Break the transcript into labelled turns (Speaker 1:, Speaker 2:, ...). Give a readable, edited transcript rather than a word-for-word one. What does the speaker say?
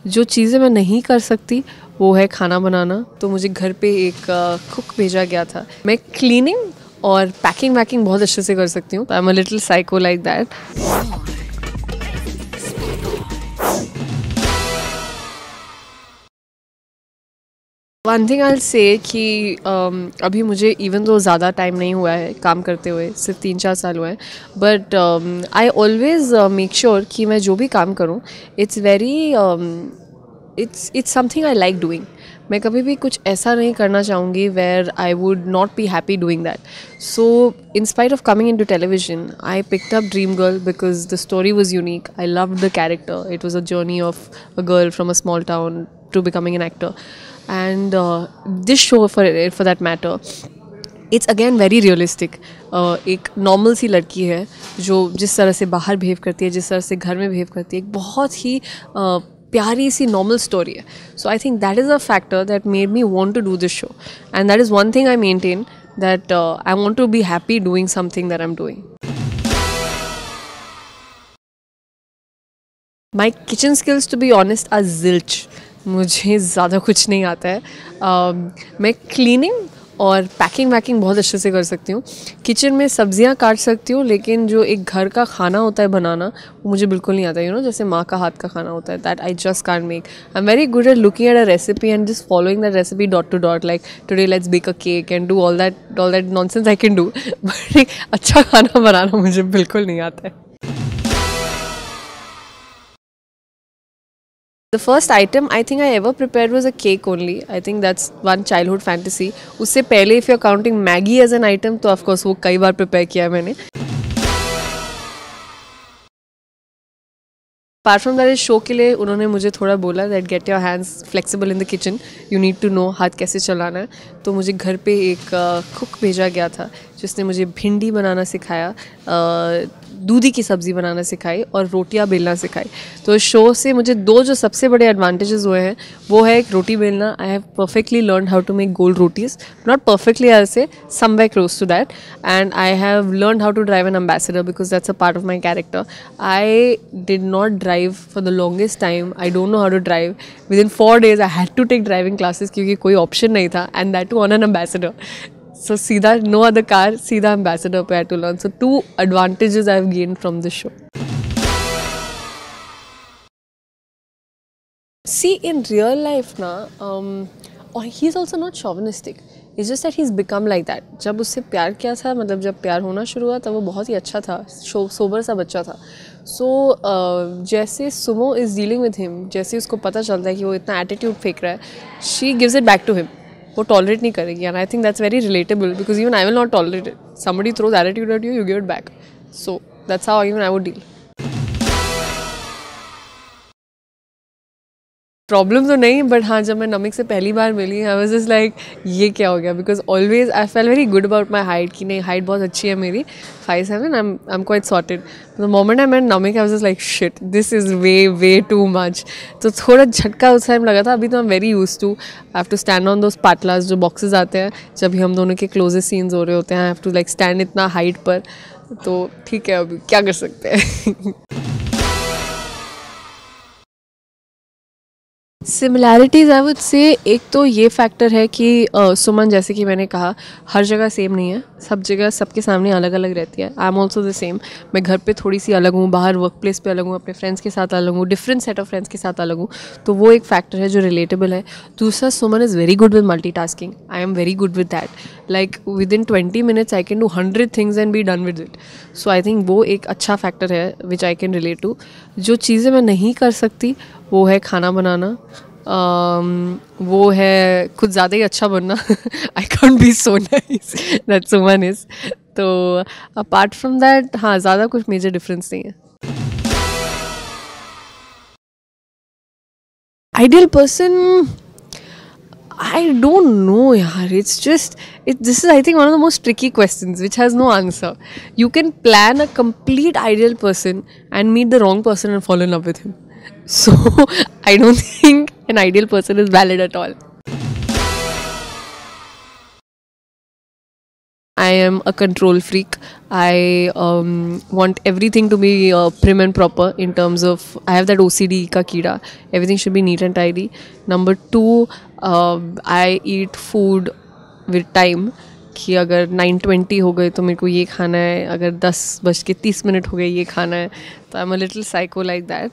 Speaker 1: जो चीज़ें मैं नहीं कर सकती वो है खाना बनाना। तो मुझे घर पे एक कुक भेजा गया था। मैं क्लीनिंग और पैकिंग वैकिंग बहुत अच्छे से कर सकती हूँ। I am a little psycho like that. One thing आई से कि अभी मुझे इवन तो ज़्यादा टाइम नहीं हुआ है काम करते हुए, सिर्फ 3-4 साल हुए हैं, but I always make sure कि मैं जो भी काम करूँ it's very it's something I like doing. मैं कभी भी कुछ ऐसा नहीं करना चाहूँगी where I would not be happy doing that. So in spite of coming in to television I picked up Dream Girl because the story was unique. I loved the character. It was a journey of a girl from a small town to becoming an actor. And this show for that matter, it's again very realistic. एक normal सी लड़की है जो जिस तरह से बाहर behave करती है, जिस तरह से घर में बिहेव करती है, एक बहुत ही प्यारी सी नॉर्मल स्टोरी है. So I think that is a factor that made me want to do this show, and that is one thing I maintain, that I want to be happy doing something that I'm doing. My kitchen skills, to be honest, are zilch. मुझे ज़्यादा कुछ नहीं आता है. मैं cleaning और packing वैकिंग बहुत अच्छे से कर सकती हूँ. किचन में सब्जियाँ काट सकती हूँ, लेकिन जो एक घर का खाना होता है बनाना, वो मुझे बिल्कुल नहीं आता. जैसे माँ का हाथ का खाना होता है, that I just can't make. I am very good at looking at a recipe and just following that recipe dot to dot, like today let's bake a cake and do all that nonsense I can do. But अच्छा खाना बनाना मुझे बिल्कुल नहीं आता है. The first item I think I ever prepared was a cake only. I think that's one childhood fantasy. उससे पहले if you're counting Maggi as an item, तो of course वो कई बार prepare किया है मैंने. Apart from that, इस show के लिए उन्होंने मुझे थोड़ा बोला that get your hands flexible in the kitchen, you need to know हाथ कैसे चलाना है. तो मुझे घर पे एक कुक भेजा गया था जिसने मुझे भिंडी बनाना सिखाया, दूधी की सब्ज़ी बनाना सिखाई और रोटियां बेलना सिखाई. तो इस शो से मुझे दो जो सबसे बड़े एडवांटेजेस हुए हैं वो है एक रोटी बेलना. I have perfectly learn how to make गोल rotis, not perfectly, I say somewhere close to that. And I have learn how to drive an Ambassador because that's a part of my character. I did not drive for the longest time. I don't know how to drive. Within 4 days I had to take driving classes क्योंकि कोई option नहीं था, and that too on an ambassador. So सीधा no other car, सीधा ambassador पे I had to learn. So 2 advantages I've gained from this show. See, in real life ना, और he's also not chauvinistic. It's just that he's become like that. जब उससे प्यार किया था, मतलब जब प्यार होना शुरू हुआ तब वो बहुत ही अच्छा था, सोबर सा बच्चा था. So जैसे Sumo is dealing with him, जैसे उसको पता चलता है कि वो इतना एटीट्यूड फेंक रहा है, she gives it back to him. वो टॉलरेट नहीं करेगी. And I think that's very relatable because even I will not tolerate it. Somebody throws attitude at you, you give it back. So that's how even I would deal. Problem तो नहीं, but हाँ, जब मैं नमिक से पहली बार मिली, I was just like ये क्या हो गया, because always I fell very good about my height कि नहीं, हाइट बहुत अच्छी है मेरी, 5'7", I am quite sorted. The moment I met Namik I was just like shit, this is way too much. तो थोड़ा झटका उस टाइम लगा था. अभी तो I am very use to. I have to stand on those पाटलास जो बॉक्सेस आते हैं जब भी हम दोनों के क्लोजेस्ट सीन्स हो रहे होते हैं. I have to like stand इतना हाइट पर. तो ठीक है, अभी क्या कर सकते हैं. सिमिलैरिटीज़ आई वुड से, एक तो ये फैक्टर है कि सुमन, जैसे कि मैंने कहा, हर जगह सेम नहीं है. सब जगह सबके सामने अलग अलग रहती है. I am also the same. मैं घर पे थोड़ी सी अलग हूँ, बाहर वर्क प्लेस पे अलग हूँ, अपने फ्रेंड्स के साथ अलग हूँ, डिफरेंट सेट ऑफ फ्रेंड्स के साथ अलग हूँ. तो वो एक फैक्टर है जो रिलेटेबल है. दूसरा, Suman is very good with multitasking. I am very good with that. Like within 20 minutes I can do 100 things and be done with it. So I think वो एक अच्छा फैक्टर है which I can relate to. जो चीज़ें मैं नहीं कर सकती वो है खाना बनाना, वो है कुछ ज़्यादा ही अच्छा बनना. I can't be so nice that Suman is. तो अपार्ट फ्रॉम दैट, हाँ, ज़्यादा कुछ मेजर डिफरेंस नहीं है. Ideal person, I don't know, yaar. It's just, this is, I think, one of the most tricky questions which has no answer. You can plan a complete ideal person and meet the wrong person and fall in love with him. So, I don't think an ideal person is valid at all. I am a control freak. I want everything to be prim and proper in terms of, I have that OCD ka keeda. Everything should be neat and tidy. Number two, I eat food with time. कि अगर 9:20 हो गए तो मेरे को ये खाना है, अगर 10:30 हो गए ये खाना है, तो I am a little psycho like that.